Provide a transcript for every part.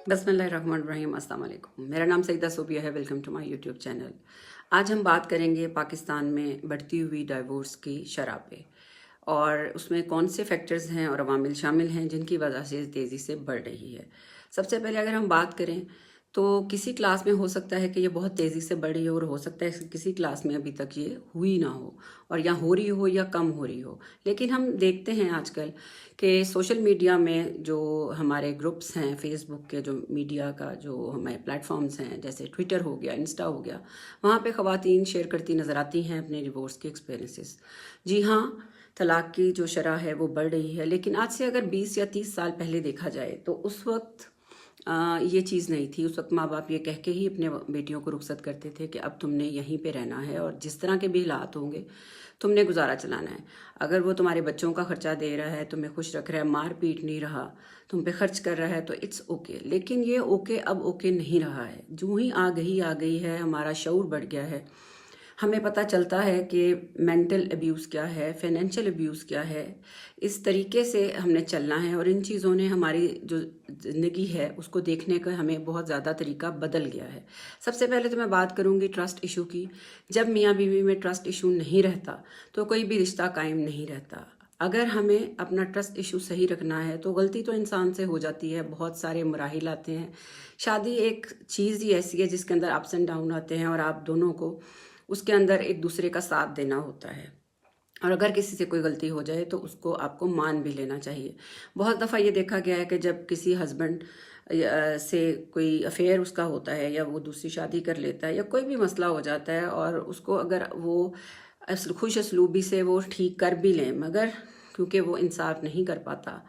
बिस्मिल्लाहिर्रहमानिर्रहीम, अस्सलाम वालेकुम। मेरा नाम सईदा सोबिया है। Welcome to my YouTube channel. आज हम बात करेंगे पाकिस्तान में बढ़ती हुई डाइवोर्स की शरह पे, और उसमें कौन से फैक्टर्स हैं और अवामिल शामिल हैं जिनकी वजह से तेज़ी से बढ़ रही है। सबसे पहले अगर हम बात करें तो किसी क्लास में हो सकता है कि ये बहुत तेज़ी से बढ़ रही हो, और हो सकता है कि किसी क्लास में अभी तक ये हुई ना हो, और या हो रही हो या कम हो रही हो। लेकिन हम देखते हैं आजकल कि सोशल मीडिया में जो हमारे ग्रुप्स हैं, फेसबुक के जो मीडिया का जो हमारे प्लेटफॉर्म्स हैं, जैसे ट्विटर हो गया, इंस्टा हो गया, वहाँ पे ख़वातीन शेयर करती नज़र आती हैं अपने डिवोर्स के एक्सपीरियंसेस। जी हाँ, तलाक की जो शरह है वो बढ़ रही है, लेकिन आज से अगर 20 या 30 साल पहले देखा जाए तो उस वक्त ये चीज़ नहीं थी। उस वक्त माँ बाप ये कह के ही अपने बेटियों को रुखसत करते थे कि अब तुमने यहीं पे रहना है, और जिस तरह के भी हालात होंगे तुमने गुजारा चलाना है। अगर वो तुम्हारे बच्चों का खर्चा दे रहा है, तुम्हें खुश रख रहा है, मार पीट नहीं रहा, तुम पे खर्च कर रहा है, तो इट्स ओके। लेकिन ये ओके अब ओके नहीं रहा है। जो ही आ गई है, हमारा शऊर बढ़ गया है, हमें पता चलता है कि मेंटल अब्यूज़ क्या है, फाइनेंशियल अब्यूज़ क्या है। इस तरीके से हमने चलना है, और इन चीज़ों ने हमारी जो ज़िंदगी है उसको देखने का हमें बहुत ज़्यादा तरीका बदल गया है। सबसे पहले तो मैं बात करूँगी ट्रस्ट इशू की। जब मियाँ बीवी में ट्रस्ट इशू नहीं रहता तो कोई भी रिश्ता कायम नहीं रहता। अगर हमें अपना ट्रस्ट इशू सही रखना है तो गलती तो इंसान से हो जाती है, बहुत सारे मराहिल आते हैं। शादी एक चीज़ ही ऐसी है जिसके अंदर अप्स एंड डाउन आते हैं, और आप दोनों को उसके अंदर एक दूसरे का साथ देना होता है। और अगर किसी से कोई गलती हो जाए तो उसको आपको मान भी लेना चाहिए। बहुत दफ़ा ये देखा गया है कि जब किसी हस्बैंड से कोई अफेयर उसका होता है, या वो दूसरी शादी कर लेता है, या कोई भी मसला हो जाता है, और उसको अगर वो खुश असलूबी से वो ठीक कर भी लें, मगर क्योंकि वो इंसाफ नहीं कर पाता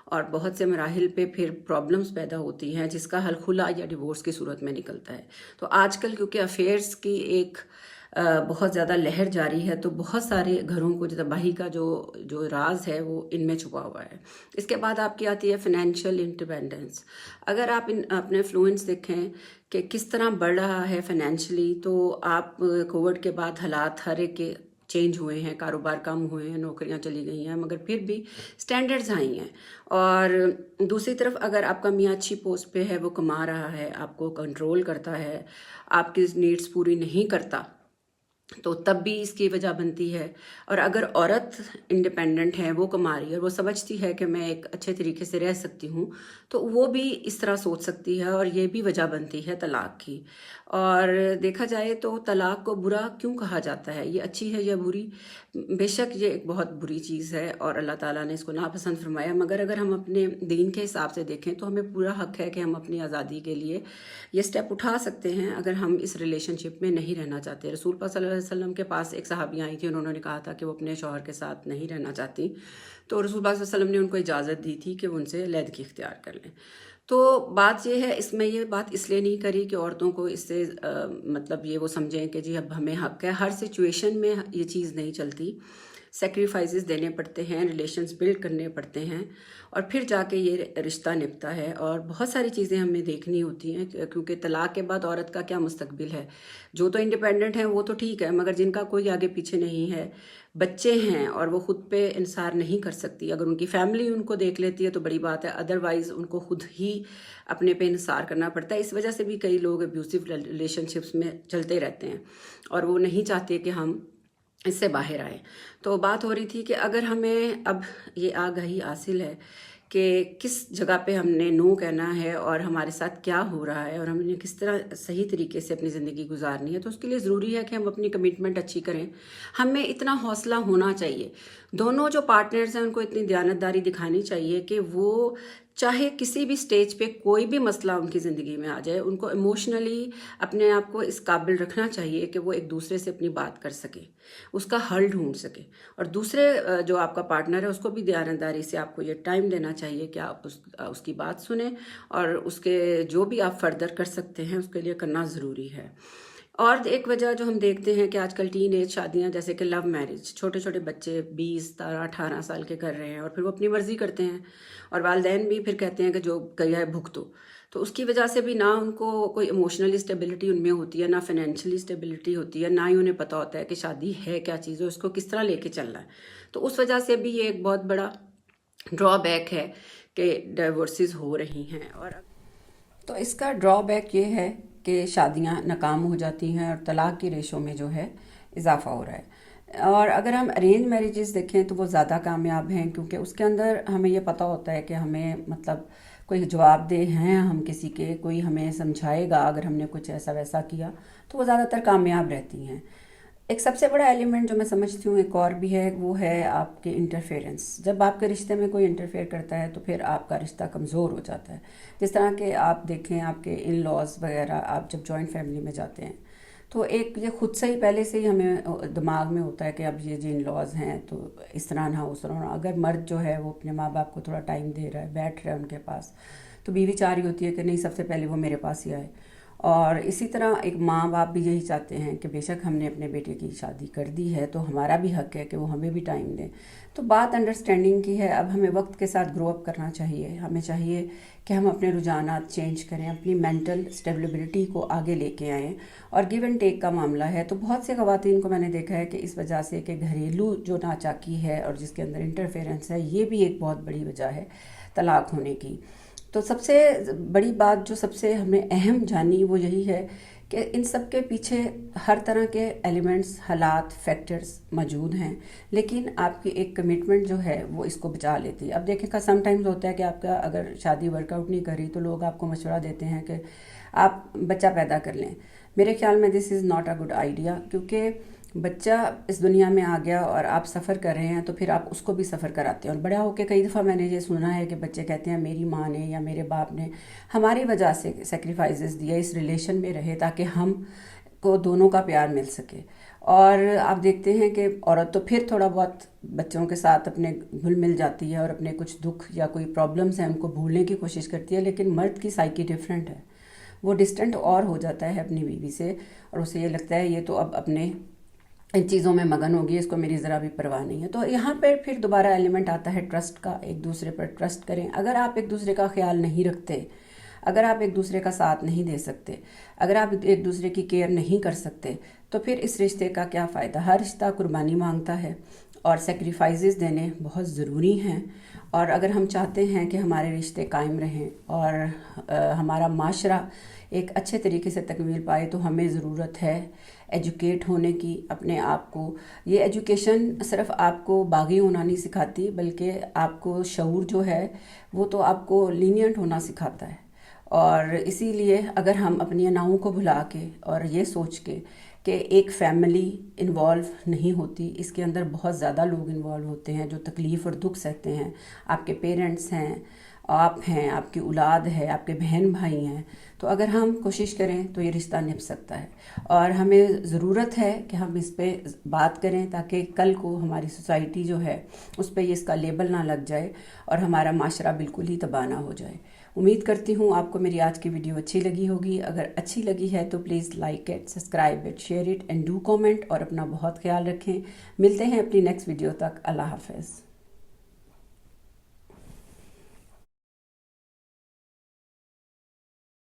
और बहुत से मराहिल पे फिर प्रॉब्लम्स पैदा होती हैं, जिसका हल खुला या डिवोर्स की सूरत में निकलता है। तो आजकल क्योंकि अफेयर्स की एक बहुत ज़्यादा लहर जारी है, तो बहुत सारे घरों को तबाही का जो जो राज है वो इनमें छुपा हुआ है। इसके बाद आपकी आती है फाइनेंशियल इंडिपेंडेंस। अगर आप अपने फ्लुएंस देखें कि किस तरह बढ़ रहा है फाइनेंशियली, तो आप कोविड के बाद हालात हर एक के चेंज हुए हैं, कारोबार कम हुए हैं, नौकरियां चली गई हैं, मगर फिर भी स्टैंडर्ड्स आई हैं। और दूसरी तरफ अगर आपका मियाँ अच्छी पोस्ट पे है, वो कमा रहा है, आपको कंट्रोल करता है, आपकी नीड्स पूरी नहीं करता, तो तब भी इसकी वजह बनती है। और अगर औरत इंडिपेंडेंट है, वो कमा रही है और वो समझती है कि मैं एक अच्छे तरीके से रह सकती हूँ, तो वो भी इस तरह सोच सकती है, और ये भी वजह बनती है तलाक की। और देखा जाए तो तलाक को बुरा क्यों कहा जाता है, ये अच्छी है या बुरी? बेशक ये एक बहुत बुरी चीज़ है और अल्लाह ताला ने इसको नापसंद फरमाया, मगर अगर हम अपने दीन के हिसाब से देखें तो हमें पूरा हक है कि हम अपनी आज़ादी के लिए ये स्टेप उठा सकते हैं अगर हम इस रिलेशनशिप में नहीं रहना चाहते। रसूल पाक सल्लल्लाहु अलैहि वसल्लम के पास एक सहाबिया आई थी, उन्होंने कहा था कि वो अपने शौहर के साथ नहीं रहना चाहती, तो रसूल पाक सल्लल्लाहु अलैहि वसल्लम ने उनको इजाज़त दी थी कि वो उनसे अलहदगी इख्तियार कर लें। तो बात ये है, इसमें ये बात इसलिए नहीं करी कि औरतों को इससे मतलब ये वो समझें कि जी अब हमें हक है। हर सिचुएशन में ये चीज़ नहीं चलती, सेक्रीफाइसेस देने पड़ते हैं, रिलेशंस बिल्ड करने पड़ते हैं, और फिर जाके ये रिश्ता निभता है। और बहुत सारी चीज़ें हमें देखनी होती हैं, क्योंकि तलाक के बाद औरत का क्या मुस्तकबिल है। जो तो इंडिपेंडेंट है वो तो ठीक है, मगर जिनका कोई आगे पीछे नहीं है, बच्चे हैं, और वो खुद पे इंसार नहीं कर सकती, अगर उनकी फैमिली उनको देख लेती है तो बड़ी बात है, अदरवाइज़ उनको खुद ही अपने पे इंसार करना पड़ता है। इस वजह से भी कई लोग अब्यूसिव रिलेशनशिप्स में चलते रहते हैं, और वो नहीं चाहते कि हम इससे बाहर आए। तो बात हो रही थी कि अगर हमें अब ये आगाही हासिल है कि किस जगह पे हमने नो कहना है और हमारे साथ क्या हो रहा है और हमने किस तरह सही तरीके से अपनी ज़िंदगी गुजारनी है, तो उसके लिए ज़रूरी है कि हम अपनी कमिटमेंट अच्छी करें। हमें इतना हौसला होना चाहिए, दोनों जो पार्टनर्स हैं उनको इतनी दयानतदारी दिखानी चाहिए कि वो चाहे किसी भी स्टेज पे कोई भी मसला उनकी ज़िंदगी में आ जाए, उनको इमोशनली अपने आप को इस काबिल रखना चाहिए कि वो एक दूसरे से अपनी बात कर सके, उसका हल ढूंढ सके। और दूसरे जो आपका पार्टनर है उसको भी दयानतदारी से आपको ये टाइम देना चाहिए कि आप उसकी बात सुने, और उसके जो भी आप फर्दर कर सकते हैं उसके लिए करना ज़रूरी है। और एक वजह जो हम देखते हैं कि आजकल टीन एज शादियाँ, जैसे कि लव मैरिज, छोटे छोटे बच्चे 20, 18 साल के कर रहे हैं, और फिर वो अपनी मर्ज़ी करते हैं, और वालिदैन भी फिर कहते हैं कि जो किया है भुगतो। तो उसकी वजह से भी ना उनको कोई इमोशनली स्टेबिलिटी उनमें होती है, ना फाइनेंशियली स्टेबिलिटी होती है, ना ही उन्हें पता होता है कि शादी है क्या चीज़ है, उसको किस तरह लेके चलना है। तो उस वजह से भी ये एक बहुत बड़ा ड्रॉबैक है कि डाइवोर्सेस हो रही हैं। और تو اس کا ڈرا بیک یہ ہے کہ شادیاں ناکام ہو جاتی ہیں اور طلاق کی ریشو میں جو ہے اضافہ ہو رہا ہے۔ اور اگر ہم ارینج میریجز دیکھیں تو وہ زیادہ کامیاب ہیں، کیونکہ اس کے اندر ہمیں یہ پتہ ہوتا ہے کہ ہمیں مطلب کوئی جواب دہ ہیں ہم کسی کے، کوئی ہمیں سمجھائے گا اگر ہم نے کچھ ایسا ویسا کیا، تو وہ زیادہ تر کامیاب رہتی ہیں۔ ایک سب سے بڑا ایلیمنٹ جو میں سمجھتی ہوں ایک اور بھی ہے، وہ ہے آپ کے انٹرفیئرنس۔ جب آپ کے رشتے میں کوئی انٹرفیئر کرتا ہے تو پھر آپ کا رشتہ کمزور ہو جاتا ہے۔ جس طرح کہ آپ دیکھیں آپ کے ان لاز وغیرہ، آپ جب جوائنٹ فیملی میں جاتے ہیں تو ایک یہ خود سے ہی پہلے سے ہی ہمیں دماغ میں ہوتا ہے کہ اب یہ جو ان لاز ہیں تو اس طرح نہ اس طرح نہ۔ اگر مرد جو ہے وہ اپنے ماں باپ کو تھوڑا ٹائم دے رہا ہے، بیٹھ رہا ہے ان کے پاس، تو بیوی چاہ رہی ہوتی ہے کہ نہیں سب سے پہلے وہ میرے پاس ہی آئے۔ اور اسی طرح ایک ماں باپ بھی یہی چاہتے ہیں کہ بے شک ہم نے اپنے بیٹے کی شادی کر دی ہے تو ہمارا بھی حق ہے کہ وہ ہمیں بھی ٹائم دیں۔ تو بات انڈرسٹینڈنگ کی ہے۔ اب ہمیں وقت کے ساتھ گرو اپ کرنا چاہیے، ہمیں چاہیے کہ ہم اپنے رجحانات چینج کریں، اپنی مینٹل اسٹیبلٹی کو آگے لے کے آئیں۔ اور گیو اینڈ ٹیک کا معاملہ ہے، تو بہت سے خواتین کو میں نے دیکھا ہے کہ اس وجہ سے کہ گھریلو جو ناچاکی ہے اور جس کے اندر انٹرفیئرنس ہے، یہ بھی ایک بہت بڑی وجہ ہے طلاق ہونے کی۔ تو سب سے بڑی بات جو سب سے ہمیں اہم جانی وہ یہی ہے کہ ان سب کے پیچھے ہر طرح کے ایلیمنٹس، حالات، فیکٹرز موجود ہیں، لیکن آپ کی ایک کمٹمنٹ جو ہے وہ اس کو بچا لیتی ہے۔ اب دیکھیں کہ سم ٹائمز ہوتا ہے کہ آپ کا اگر شادی ورک آؤٹ نہیں کری تو لوگ آپ کو مشورہ دیتے ہیں کہ آپ بچہ پیدا کر لیں۔ میرے خیال میں this is not a good idea, کیونکہ بچہ اس دنیا میں آ گیا اور آپ سفر کر رہے ہیں تو پھر آپ اس کو بھی سفر کراتے ہیں۔ اور بڑا ہو کے کئی دفعہ میں نے یہ سنا ہے کہ بچے کہتے ہیں میری ماں نے یا میرے باپ نے ہماری وجہ سے سیکریفائسز دیا، اس ریلیشن میں رہے تاکہ ہم کو دونوں کا پیار مل سکے۔ اور آپ دیکھتے ہیں کہ عورت تو پھر تھوڑا بہت بچوں کے ساتھ اپنے گھل مل جاتی ہے اور اپنے کچھ دکھ یا کوئی پرابلمز ہیں ان کو بھولنے کی کوشش کرتی ہے، لیکن مرد کی سائیکی ڈیفرنٹ ہے۔ وہ ڈسٹنٹ اور ہو جاتا ہے اپنی بیوی سے، اور اسے یہ لگتا ہے یہ تو اب اپنے ان چیزوں میں مگن ہوگی، اس کو میری ذرا بھی پرواہ نہیں ہے۔ تو یہاں پہ پھر دوبارہ ایلیمنٹ آتا ہے ٹرسٹ کا، ایک دوسرے پر ٹرسٹ کریں۔ اگر آپ ایک دوسرے کا خیال نہیں رکھتے، اگر آپ ایک دوسرے کا ساتھ نہیں دے سکتے، اگر آپ ایک دوسرے کی کیئر نہیں کر سکتے، تو پھر اس رشتے کا کیا فائدہ؟ ہر رشتہ قربانی مانگتا ہے اور سیکریفائسز دینے بہت ضروری ہیں۔ اور اگر ہم چاہتے ہیں کہ ہمارے رشتے قائم رہیں اور ہمارا معاشرہ ایک اچھے طریقے سے تکمیل پائے، تو ہمیں ضرورت ہے ایجوکیٹ ہونے کی اپنے آپ کو۔ یہ ایجوکیشن صرف آپ کو باغی ہونا نہیں سکھاتی، بلکہ آپ کو شعور جو ہے وہ تو آپ کو لینینٹ ہونا سکھاتا ہے۔ اور اسی لیے اگر ہم اپنی اناؤں کو بھلا کے اور یہ سوچ کے کہ ایک فیملی انوالو نہیں ہوتی، اس کے اندر بہت زیادہ لوگ انوالو ہوتے ہیں جو تکلیف اور دکھ سہتے ہیں، آپ کے پیرنٹس ہیں، آپ ہیں، آپ کی اولاد ہے، آپ کے بہن بھائی ہیں، تو اگر ہم کوشش کریں تو یہ رشتہ نبھ سکتا ہے۔ اور ہمیں ضرورت ہے کہ ہم اس پہ بات کریں تاکہ کل کو ہماری سوسائٹی جو ہے اس پہ یہ اس کا لیبل نہ لگ جائے اور ہمارا معاشرہ بالکل ہی تباہ نہ ہو جائے۔ امید کرتی ہوں آپ کو میری آج کی ویڈیو اچھی لگی ہوگی۔ اگر اچھی لگی ہے تو please like it, subscribe it, share it and do comment, اور اپنا بہت خیال رکھیں۔ ملتے ہیں اپنی نیکسٹ ویڈیو تک۔ اللہ حافظ۔